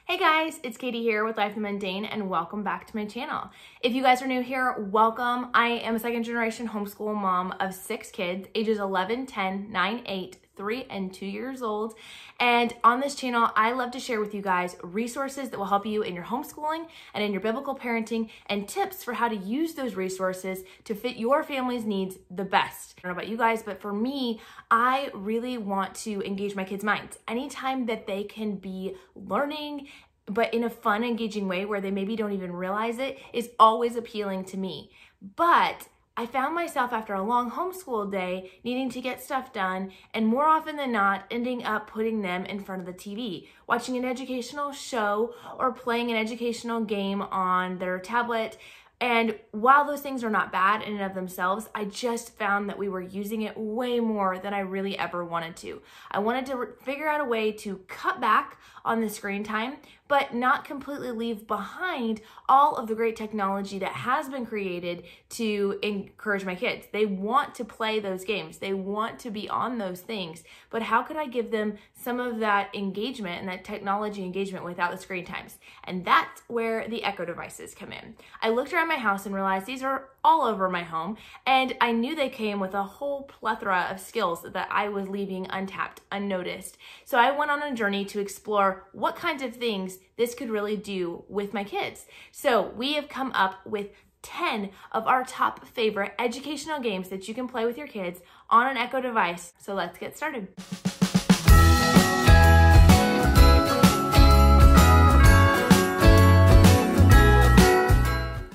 Hey guys, it's Katie here with Life in the Mundane and welcome back to my channel. If you guys are new here, welcome. I am a second generation homeschool mom of 6 kids, ages 11, 10, 9, 8, 3, and 2 years old. And on this channel, I love to share with you guys resources that will help you in your homeschooling and in your biblical parenting and tips for how to use those resources to fit your family's needs the best. I don't know about you guys, but for me, I really want to engage my kids' minds. Anytime that they can be learning but in a fun, engaging way where they maybe don't even realize it is always appealing to me. But I found myself after a long homeschool day needing to get stuff done and more often than not ending up putting them in front of the TV, watching an educational show or playing an educational game on their tablet. And while those things are not bad in and of themselves, I just found that we were using it way more than I really ever wanted to. I wanted to figure out a way to cut back on the screen time, but not completely leave behind all of the great technology that has been created to encourage my kids. They want to play those games. They want to be on those things, but how could I give them some of that engagement and that technology engagement without the screen times? And that's where the Echo devices come in. I looked around my house and realized these are all over my home, and I knew they came with a whole plethora of skills that I was leaving untapped, unnoticed. So I went on a journey to explore what kinds of things this could really do with my kids. So we have come up with 10 of our top favorite educational games that you can play with your kids on an Echo device. So let's get started.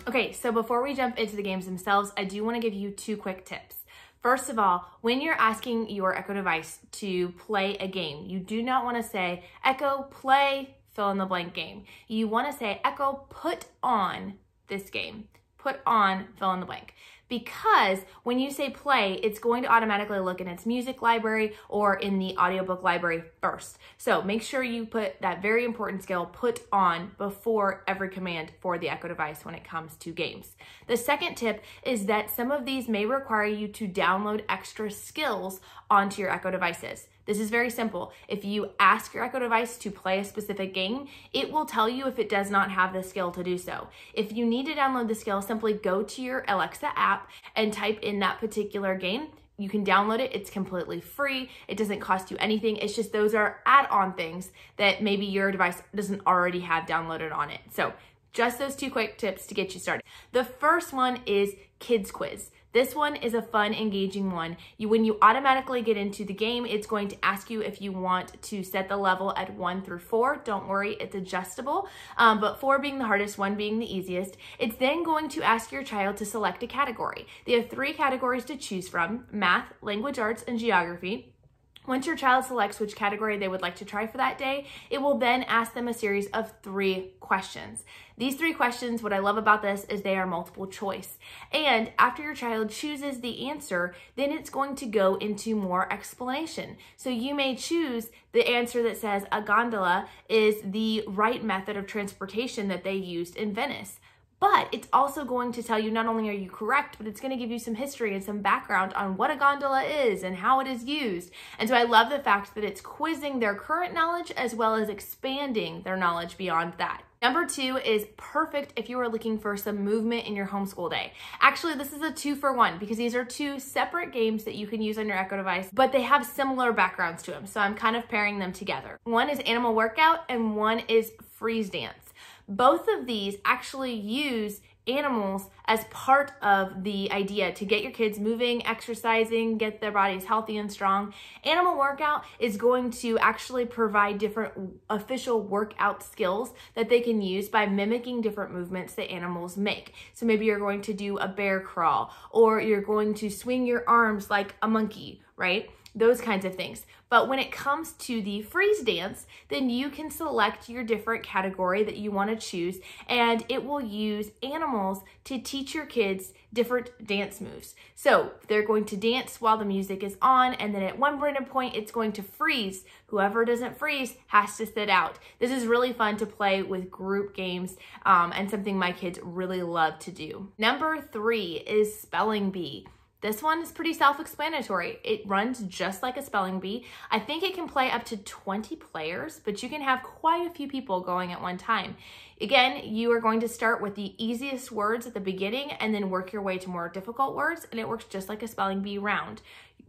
Okay, so before we jump into the games themselves, I do want to give you 2 quick tips. First of all, when you're asking your Echo device to play a game, you do not want to say, Echo, play fill in the blank game. You want to say, Echo, put on this game. Put on fill in the blank. Because when you say play, it's going to automatically look in its music library or in the audiobook library first. So make sure you put that very important skill, put on, before every command for the Echo device when it comes to games. The second tip is that some of these may require you to download extra skills onto your Echo devices. This is very simple. If you ask your Echo device to play a specific game, it will tell you if it does not have the skill to do so. If you need to download the skill, simply go to your Alexa app and type in that particular game. You can download it. It's completely free. It doesn't cost you anything. It's just those are add-on things that maybe your device doesn't already have downloaded on it. So just those 2 quick tips to get you started. The first one is Kids Quiz. This one is a fun, engaging one. When you automatically get into the game, it's going to ask you if you want to set the level at 1 through 4. Don't worry, it's adjustable, but 4 being the hardest, 1 being the easiest. It's then going to ask your child to select a category. They have 3 categories to choose from: math, language arts, and geography. Once your child selects which category they would like to try for that day, it will then ask them a series of 3 questions. These 3 questions, what I love about this is they are multiple choice. And after your child chooses the answer, then it's going to go into more explanation. So you may choose the answer that says a gondola is the right method of transportation that they used in Venice. But it's also going to tell you not only are you correct, but it's going to give you some history and some background on what a gondola is and how it is used. And so I love the fact that it's quizzing their current knowledge as well as expanding their knowledge beyond that. Number 2 is perfect if you are looking for some movement in your homeschool day. Actually, this is a 2-for-1 because these are 2 separate games that you can use on your Echo device, but they have similar backgrounds to them. So I'm kind of pairing them together. One is Animal Workout and one is Freeze Dance. Both of these actually use animals as part of the idea to get your kids moving, exercising, get their bodies healthy and strong. Animal Workout is going to actually provide different official workout skills that they can use by mimicking different movements that animals make. So maybe you're going to do a bear crawl, or you're going to swing your arms like a monkey, right? Those kinds of things. But when it comes to the freeze dance, then you can select your different category that you want to choose, and it will use animals to teach your kids different dance moves. So they're going to dance while the music is on, and then at one point it's going to freeze. Whoever doesn't freeze has to sit out. This is really fun to play with group games and something my kids really love to do. Number 3 is Spelling Bee. This one is pretty self-explanatory. It runs just like a spelling bee. I think it can play up to 20 players, but you can have quite a few people going at one time. Again, you are going to start with the easiest words at the beginning and then work your way to more difficult words, and it works just like a spelling bee round.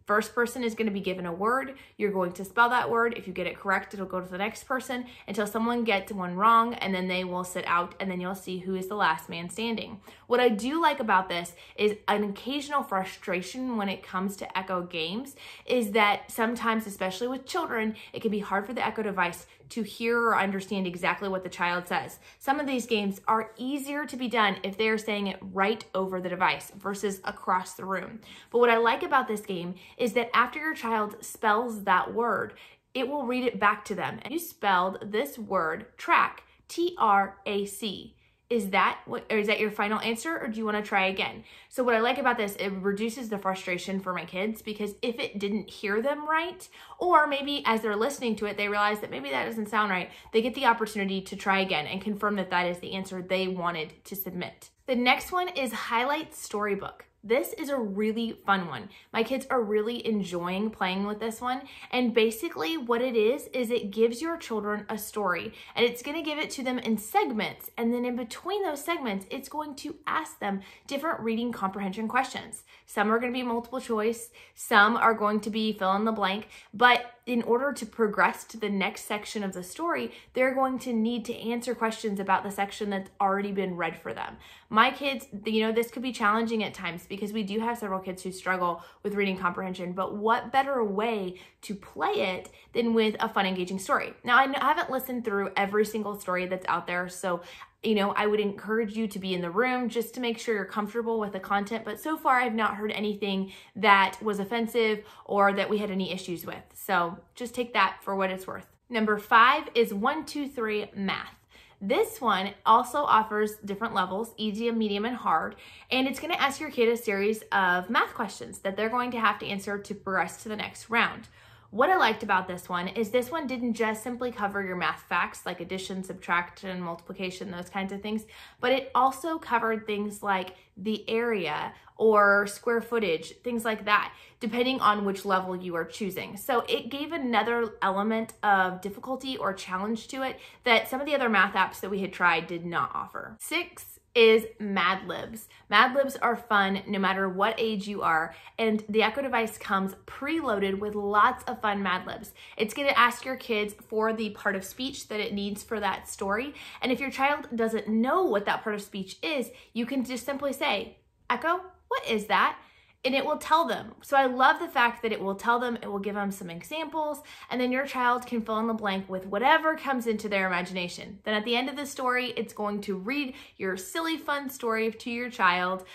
First person is going to be given a word. You're going to spell that word. If you get it correct, it'll go to the next person until someone gets one wrong, and then they will sit out, and then you'll see who is the last man standing. What I do like about this is an occasional frustration when it comes to Echo games is that sometimes, especially with children, it can be hard for the Echo device to hear or understand exactly what the child says. Some of these games are easier to be done if they are saying it right over the device versus across the room. But what I like about this game is that after your child spells that word, it will read it back to them. You spelled this word, track, T-R-A-C. Is that your final answer, or do you want to try again? So what I like about this, it reduces the frustration for my kids, because if it didn't hear them right, or maybe as they're listening to it, they realize that maybe that doesn't sound right, they get the opportunity to try again and confirm that that is the answer they wanted to submit. The next one is Highlight Storybook. This is a really fun one. My kids are really enjoying playing with this one. And basically what it is it gives your children a story, and it's going to give it to them in segments. And then in between those segments, it's going to ask them different reading comprehension questions. Some are going to be multiple choice. Some are going to be fill in the blank. But in order to progress to the next section of the story, they're going to need to answer questions about the section that's already been read for them. My kids, this could be challenging at times because we do have several kids who struggle with reading comprehension, but what better way to play it than with a fun, engaging story? Now, I haven't listened through every single story that's out there, so I would encourage you to be in the room just to make sure you're comfortable with the content. But so far, I've not heard anything that was offensive or that we had any issues with. So just take that for what it's worth. Number 5 is 1, 2, 3 math. This one also offers different levels, easy, medium, and hard. And it's going to ask your kid a series of math questions that they're going to have to answer to progress to the next round. What I liked about this one is this one didn't just simply cover your math facts like addition, subtraction, multiplication, those kinds of things, but it also covered things like the area or square footage, things like that, depending on which level you are choosing. So it gave another element of difficulty or challenge to it that some of the other math apps that we had tried did not offer. 6 is Mad Libs. Mad Libs are fun no matter what age you are, and the Echo device comes preloaded with lots of fun Mad Libs. It's going to ask your kids for the part of speech that it needs for that story, and if your child doesn't know what that part of speech is, you can just simply say, Echo, what is that? And it will tell them. So I love the fact that it will tell them, it will give them some examples, and then your child can fill in the blank with whatever comes into their imagination. Then at the end of the story, it's going to read your silly, fun story to your child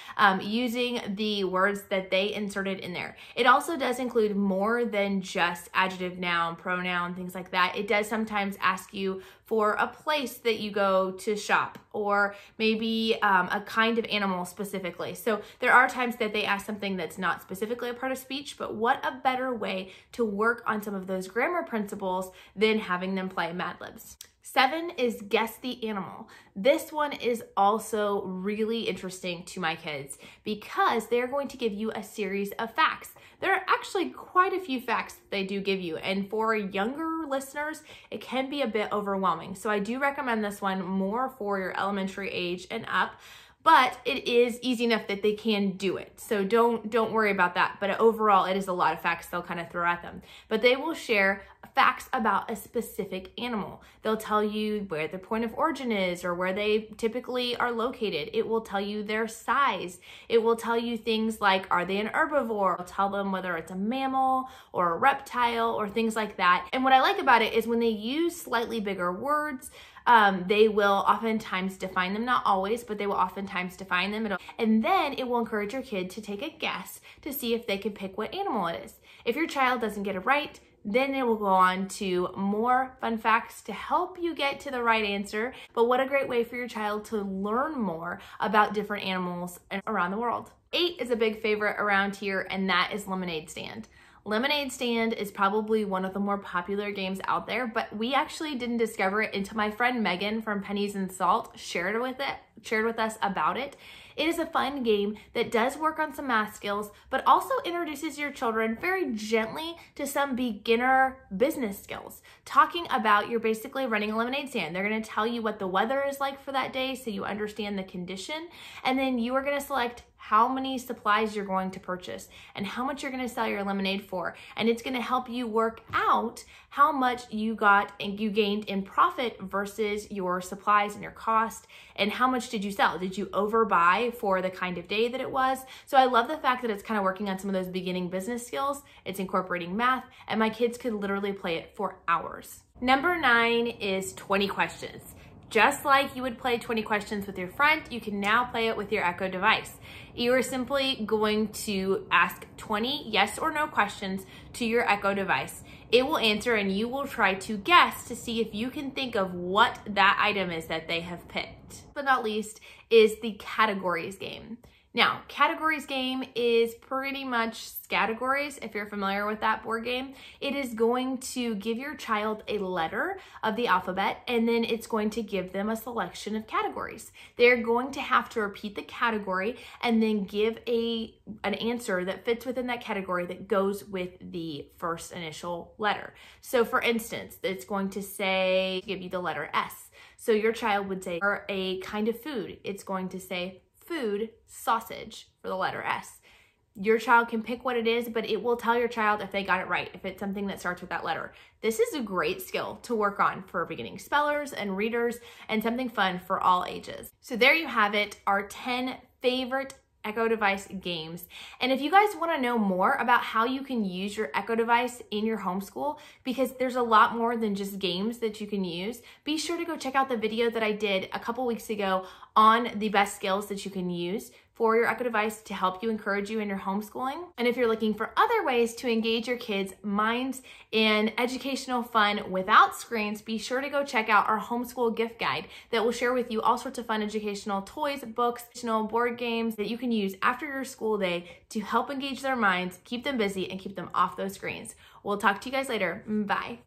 using the words that they inserted in there. It also does include more than just adjective, noun, pronoun, things like that. It does sometimes ask you for a place that you go to shop, or maybe a kind of animal specifically. So there are times that they ask something that's not specifically a part of speech, but what a better way to work on some of those grammar principles than having them play Mad Libs. 7 is Guess the Animal. This one is also really interesting to my kids because they're going to give you a series of facts. There are actually quite a few facts that they do give you, and for younger listeners, it can be a bit overwhelming. So I do recommend this one more for your elementary age and up, but it is easy enough that they can do it. So don't worry about that. But overall, it is a lot of facts they'll kind of throw at them. But they will share facts about a specific animal. They'll tell you where their point of origin is or where they typically are located. It will tell you their size. It will tell you things like, are they an herbivore? It'll tell them whether it's a mammal or a reptile or things like that. And what I like about it is when they use slightly bigger words, they will oftentimes define them, not always, but they will oftentimes define them. And then it will encourage your kid to take a guess to see if they can pick what animal it is. If your child doesn't get it right, then it will go on to more fun facts to help you get to the right answer. But what a great way for your child to learn more about different animals around the world. 8 is a big favorite around here, and that is Lemonade Stand. Lemonade Stand is probably one of the more popular games out there, but we actually didn't discover it until my friend Megan from Pennies and Salt shared with us about it. It is a fun game that does work on some math skills, but also introduces your children very gently to some beginner business skills. Talking about you're basically running a lemonade stand. They're going to tell you what the weather is like for that day so you understand the condition, and then you are going to select how many supplies you're going to purchase and how much you're going to sell your lemonade for. And it's going to help you work out how much you got and you gained in profit versus your supplies and your cost, and how much did you sell? Did you overbuy for the kind of day that it was? So I love the fact that it's kind of working on some of those beginning business skills. It's incorporating math, and my kids could literally play it for hours. Number 9 is 20 questions. Just like you would play 20 questions with your friend, you can now play it with your Echo device. You are simply going to ask 20 yes or no questions to your Echo device. It will answer, and you will try to guess to see if you can think of what that item is that they have picked. But not least is the categories game. Now, categories game is pretty much Scattergories, if you're familiar with that board game. It is going to give your child a letter of the alphabet, and then it's going to give them a selection of categories. They're going to have to repeat the category and then give an answer that fits within that category that goes with the first initial letter. So for instance, it's going to give you the letter S. So your child would say, or a kind of food. It's going to say food, sausage for the letter S. Your child can pick what it is, but it will tell your child if they got it right, if it's something that starts with that letter. This is a great skill to work on for beginning spellers and readers, and something fun for all ages. So there you have it, our 10 favorite Echo device games. And if you guys want to know more about how you can use your Echo device in your homeschool, because there's a lot more than just games that you can use, be sure to go check out the video that I did a couple weeks ago on the best skills that you can use for your Echo device to help you, encourage you in your homeschooling. And if you're looking for other ways to engage your kids' minds in educational fun without screens, be sure to go check out our homeschool gift guide that will share with you all sorts of fun educational toys, books, educational board games that you can use after your school day to help engage their minds, keep them busy, and keep them off those screens. We'll talk to you guys later. Bye.